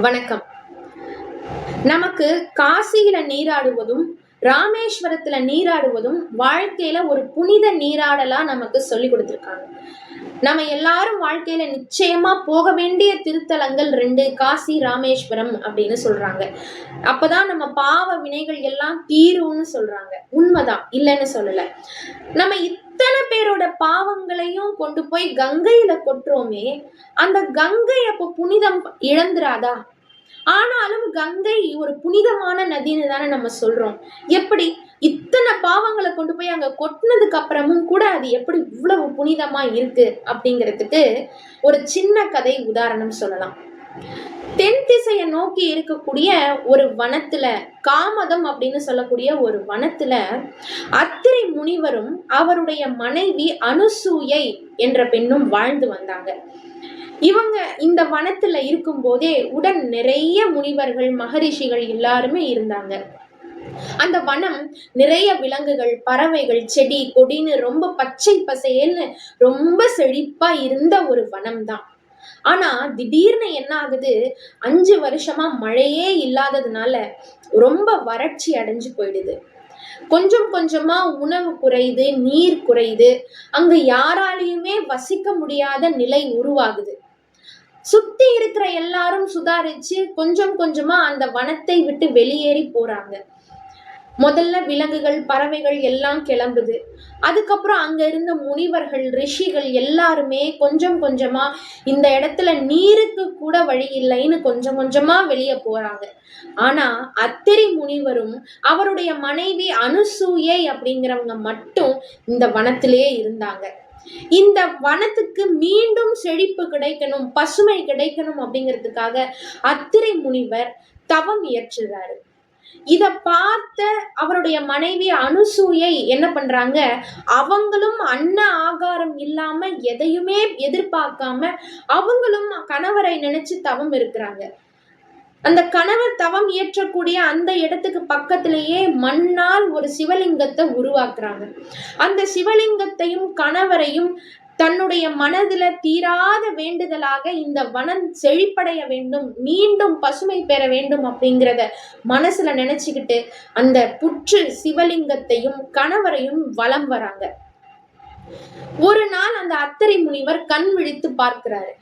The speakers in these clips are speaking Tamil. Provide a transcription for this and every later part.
வணக்கம். நமக்கு காசியில நீராடுவதும் ராமேஸ்வரத்துல நீராடுவதும் வாழ்க்கையில ஒரு புனித நீராடலா நமக்கு சொல்லி கொடுத்திருக்காங்க. நம்ம எல்லாரும் வாழ்க்கையில நிச்சயமா போக வேண்டிய திருத்தலங்கள் 2 காசி ராமேஸ்வரம் அப்படின்னு சொல்றாங்க. அப்பதான் நம்ம பாவ வினைகள் எல்லாம் தீரும்னு சொல்றாங்க. உண்மைதான், இல்லைன்னு சொல்லல. நம்ம இத்தனை பேரோட பாவங்களையும் கொண்டு போய் கங்கையில கொட்டுறோமே, அந்த கங்கை அப்ப புனிதம் இழந்துராதா? ஆனாலும் கங்கை ஒரு புனிதமான நதின்னு தானே நம்ம சொல்றோம். எப்படி இத்தனை பாவங்களை கொண்டு போய் அங்க கொட்டினதுக்கு அப்புறமும் கூட அது எப்படி இவ்வளவு புனிதமா இருக்கு அப்படிங்கிறதுக்கு ஒரு சின்ன கதை உதாரணம் சொல்லலாம். தென் திசையை நோக்கி இருக்கக்கூடிய ஒரு வனத்துல, காமதம் அப்படின்னு சொல்லக்கூடிய ஒரு வனத்துல அத்திரி முனிவரும் அவருடைய மனைவி அனுசூயை என்ற பெண்ணும் வாழ்ந்து வந்தாங்க. இவங்க இந்த வனத்துல இருக்கும் போதே உடன் நிறைய முனிவர்கள், மகரிஷிகள் எல்லாருமே இருந்தாங்க. அந்த வனம் நிறைய விலங்குகள், பறவைகள், செடி கொடின்னு ரொம்ப பச்சை பசேல்னு ரொம்ப செழிப்பா இருந்த ஒரு வனம் தான். ஆனா திடீர்னு என்ன ஆகுது, 5 வருஷமா மழையே இல்லாததுனால ரொம்ப வறட்சி அடைஞ்சு போயிடுது. கொஞ்சம் கொஞ்சமா உணவு குறையுது, நீர் குறையுது. அங்க யாராலையுமே வசிக்க முடியாத நிலை உருவாகுது. சுத்தி இருக்கிற எல்லாரும் சுதாரிச்சு கொஞ்சம் கொஞ்சமா அந்த வனத்தை விட்டு வெளியேறி போறாங்க. முதல்ல விலங்குகள், பறவைகள் எல்லாம் கிளம்புது. அதுக்கப்புறம் அங்க இருந்த முனிவர்கள், ரிஷிகள் எல்லாருமே கொஞ்சம் கொஞ்சமா இந்த இடத்துல நீருக்கு கூட வழி இல்லைன்னு கொஞ்சம் கொஞ்சமா வெளியே போறாங்க. ஆனா அத்திரி முனிவரும் அவருடைய மனைவி அனுசூயை அப்படிங்கிறவங்க மட்டும் இந்த வனத்திலேயே இருந்தாங்க. இந்த வனத்துக்கு மீண்டும் செழிப்பு கிடைக்கணும், பசுமை கிடைக்கணும் அப்படிங்கிறதுக்காக அத்திரி முனிவர் தவம் இயற்றுறாரு. இத பார்த்த அவருடைய மனைவி அனுசூயை என்ன பண்றாங்க, அவங்களும் அன்ன ஆகாரம் இல்லாம எதையுமே எதிர்பார்க்காம அவங்களும் கணவரை நினைச்சு தவம் இருக்கிறாங்க. அந்த கணவர் தவம் இயற்றக்கூடிய அந்த இடத்துக்கு பக்கத்திலேயே மண்ணால் ஒரு சிவலிங்கத்தை உருவாக்குறாங்க. அந்த சிவலிங்கத்தையும் கணவரையும் தன்னுடைய மனதுல தீராத வேண்டுதலாக இந்த வனம் செழிப்படைய வேண்டும், மீண்டும் பசுமை பெற வேண்டும் அப்படிங்கிறத மனசுல நினைச்சுக்கிட்டு அந்த புற்று சிவலிங்கத்தையும் கணவரையும் வலம் வராங்க. ஒரு நாள் அந்த அத்திரி முனிவர் கண் விழித்து பார்க்கிறாரு.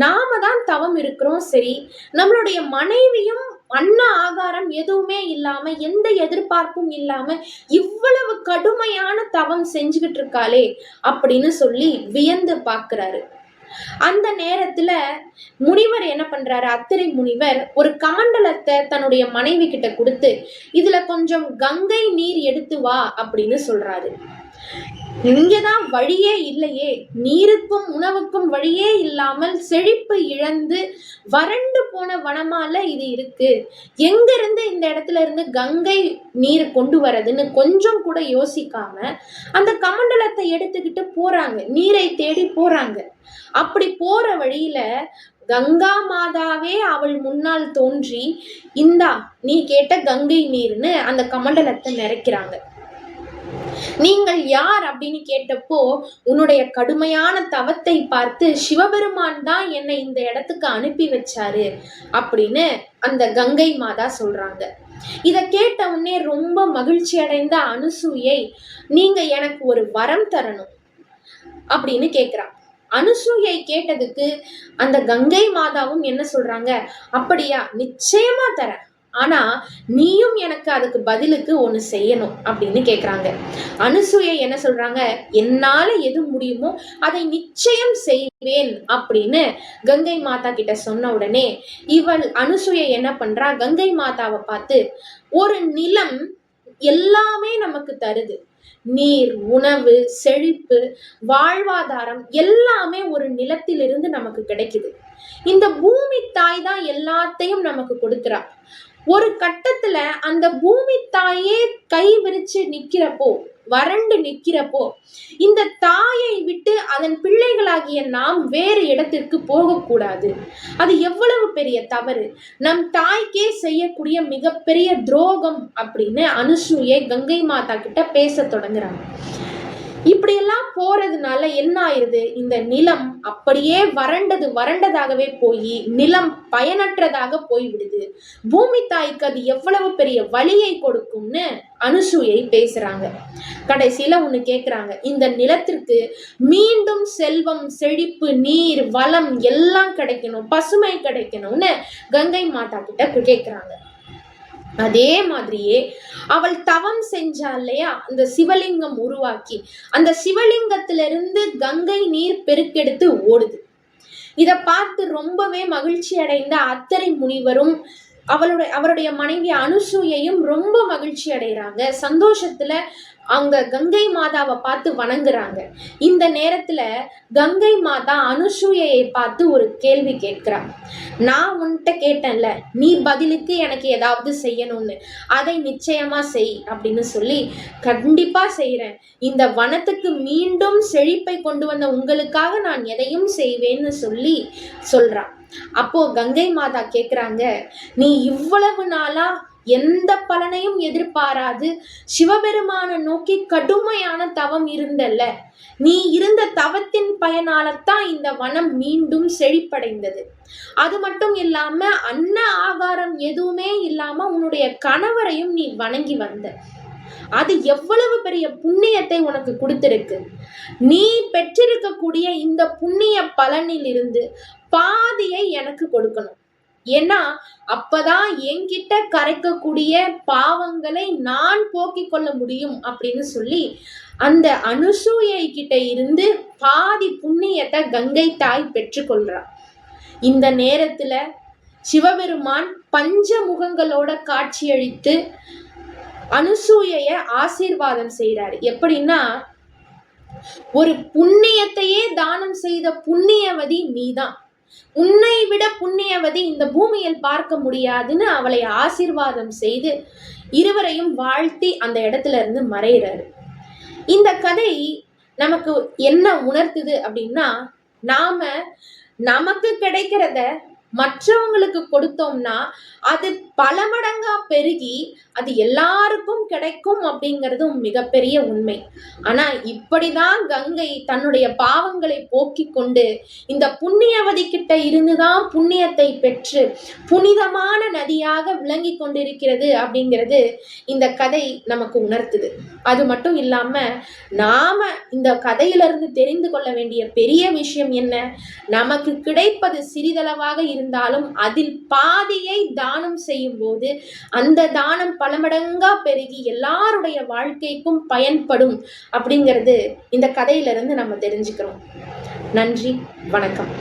நாம தான் தவம் இருக்கிறோம், சரி, நம்மளுடைய மனைவியும் அன்ன ஆகாரம் எதுவுமே இல்லாம எந்த எதிர்பார்ப்பும் இல்லாம இவ்வளவு கடுமையான தவம் செஞ்சுக்கிட்டு இருக்காளே அப்படின்னு சொல்லி வியந்து பார்க்கிறாரு. அந்த நேரத்துல முனிவர் என்ன பண்றாரு, அத்திரி முனிவர் ஒரு கமண்டலத்தை தன்னுடைய மனைவி கிட்ட கொடுத்து இதுல கொஞ்சம் கங்கை நீர் எடுத்து வா அப்படின்னு சொல்றாரு. இங்கதான் வழியே இல்லையே, நீருக்கும் உணவுக்கும் வழியே இல்லாமல் செழிப்பு இழந்து வறண்டு போன வனமால இது இருக்கு. எங்க இருந்து இந்த இடத்துல இருந்து கங்கை நீர் கொண்டு வரதுன்னு கொஞ்சம் கூட யோசிக்காம அந்த கமண்டலத்தை எடுத்துக்கிட்டு போறாங்க, நீரை தேடி போறாங்க. அப்படி போற வழியில கங்கா மாதாவே அவள் முன்னால் தோன்றி, இந்தா நீ கேட்ட கங்கை நீர்னு அந்த கமண்டலத்தை நிறைக்கிறாங்க. நீங்கள் யார் அப்படின்னு கேட்டப்போ, உன்னுடைய கடுமையான தவத்தை பார்த்து சிவபெருமான் தான் என்னை இந்த இடத்துக்கு அனுப்பி வச்சாரு அப்படின்னு அந்த கங்கை மாதா சொல்றாங்க. இத கேட்ட உடனே ரொம்ப மகிழ்ச்சி அடைந்த அனுசூயை, நீங்க எனக்கு ஒரு வரம் தரணும் அப்படின்னு கேக்குறான். அனுசூயை கேட்டதுக்கு அந்த கங்கை மாதாவும் என்ன சொல்றாங்க, அப்படியா, நிச்சயமா தரேன், ஆனா நீயும் எனக்கு அதுக்கு பதிலுக்கு ஒண்ணு செய்யணும் அப்படின்னு கேக்குறாங்க. அனுசூயை என்ன சொல்றாங்க, என்னால எது முடியுமோ அதை நிச்சயம் செய்வேன் அப்படின்னு கங்கை மாதா கிட்ட சொன்ன உடனே இவள் அனுசூயை என்ன பண்றா, கங்கை மாதாவை பார்த்து, ஒரு நிலம் எல்லாமே நமக்கு தருது, நீர், உணவு, செழிப்பு, வாழ்வாதாரம் எல்லாமே ஒரு நிலத்திலிருந்து நமக்கு கிடைக்குது. இந்த பூமி தாய் தான் எல்லாத்தையும் நமக்கு கொடுக்கிறா. ஒரு கட்டத்துல அந்த பூமி தாயே கை விரிச்சு நிக்கிறப்போ, வறண்டு நிக்கிறப்போ, இந்த தாயை விட்டு அதன் பிள்ளைகளாகிய நாம் வேறு இடத்திற்கு போகக்கூடாது. அது எவ்வளவு பெரிய தவறு, நம் தாய்க்கே செய்யக்கூடிய மிகப்பெரிய துரோகம் அப்படின்னு அனுசூயை கங்கை மாதா கிட்ட பேச தொடங்குறாங்க. இப்படியெல்லாம் போறதுனால என்ன ஆயிருது, இந்த நிலம் அப்படியே வறண்டதாகவே போய் நிலம் பயனற்றதாக போய்விடுது. பூமி தாய்க்கு அது எவ்வளவு பெரிய வலியை கொடுக்கும்னு அனுசூயை பேசுறாங்க. கடைசியில ஒண்ணு கேக்குறாங்க, இந்த நிலத்திற்கு மீண்டும் செல்வம், செழிப்பு, நீர், வளம் எல்லாம் கிடைக்கணும், பசுமை கிடைக்கணும்னு கங்கை மாதா கிட்ட கேக்குறாங்க. அதே மாதிரியே அவள் தவம் செஞ்சா இல்லையா, அந்த சிவலிங்கம் உருவாக்கி அந்த சிவலிங்கத்திலிருந்து கங்கை நீர் பெருக்கெடுத்து ஓடுது. இத பார்த்து ரொம்பவே மகிழ்ச்சி அடைந்த அத்திரி முனிவரும் அவருடைய மனைவி அனுசூயையும் ரொம்ப மகிழ்ச்சி அடைகிறாங்க. சந்தோஷத்துல அவங்க கங்கை மாதாவை பார்த்து வணங்குறாங்க. இந்த நேரத்துல கங்கை மாதா அனுசூயையை பார்த்து ஒரு கேள்வி கேட்கிறா. நான் உன்கிட்ட கேட்டேன்ல, நீ பதிலுக்கு எனக்கு ஏதாவது செய்யணும்னு, அதை நிச்சயமா செய் அப்படின்னு சொல்லி, கண்டிப்பா செய்யறேன். இந்த வனத்துக்கு மீண்டும் செழிப்பை கொண்டு வந்த உங்களுக்காக நான் எதையும் செய்வேன்னு சொல்லி சொல்றா. அப்போ கங்கை மாதா கேக்குறாங்க, நீ இவ்வளவு நாளா எந்த பலனையும் எதிர்பாராது சிவபெருமான நோக்கி கடுமையான தவம் இருந்தல்ல, நீ இருந்த தவத்தின் பயனாலத்தான் இந்த வனம் மீண்டும் செழிப்படைந்தது. அது மட்டும் இல்லாம அன்ன ஆகாரம் எதுவுமே இல்லாம உன்னுடைய கணவரையும் நீ வணங்கி வந்த. அது எவ்வளவு பெரிய புண்ணியத்தை உனக்கு கொடுத்திருக்கு. நீ பெற்றிருக்கக்கூடிய இந்த புண்ணிய பலனில் இருந்து பாதியை எனக்கு கொடுக்கணும். ஏன்னா அப்பதான் என்கிட்ட கரைக்கக்கூடிய பாவங்களை நான் போக்கிக் கொள்ள முடியும் அப்படின்னு சொல்லி அந்த அனுசூயை கிட்ட இருந்து பாதி புண்ணியத்தை கங்கை தாய் பெற்றுக்கொள்றா. இந்த நேரத்துல சிவபெருமான் பஞ்ச முகங்களோட காட்சியளித்து அனுசூயைய ஆசீர்வாதம் செய்யறாரு. எப்படின்னா, ஒரு புண்ணியத்தையே தானம் செய்த புண்ணியவதி நீதான், உன்னை விட புண்ணியவதி இந்த பூமியில் பார்க்க முடியாதுன்னு அவளை ஆசீர்வாதம் செய்து இருவரையும் வாழ்த்தி அந்த இடத்துல இருந்து மறைகிறாரு. இந்த கதை நமக்கு என்ன உணர்த்துது அப்படின்னா, நமக்கு கிடைக்கிறத மற்றவங்களுக்கு கொடுத்தோம்னா அது பல மடங்கா பெருகி அது எல்லாருக்கும் கிடைக்கும் அப்படிங்கிறதும் மிகப்பெரிய உண்மை. ஆனா இப்படிதான் கங்கை தன்னுடைய பாவங்களை போக்கி கொண்டு இந்த புண்ணியவதி கிட்ட இருந்துதான் புண்ணியத்தை பெற்று புனிதமான நதியாக விளங்கி கொண்டிருக்கிறது அப்படிங்கிறது இந்த கதை நமக்கு உணர்த்துது. அது மட்டும் இல்லாம நாம இந்த கதையிலிருந்து தெரிந்து கொள்ள வேண்டிய பெரிய விஷயம் என்ன, நமக்கு கிடைப்பது சிறிதளவாக இருந்தாலும் அதில் பாதியை தானம் செய்யும் போது அந்த தானம் பல மடங்கா பெருகி எல்லாருடைய வாழ்க்கைக்கும் பயன்படும் அப்படிங்கிறது இந்த கதையிலிருந்து நம்ம தெரிஞ்சுக்கிறோம். நன்றி, வணக்கம்.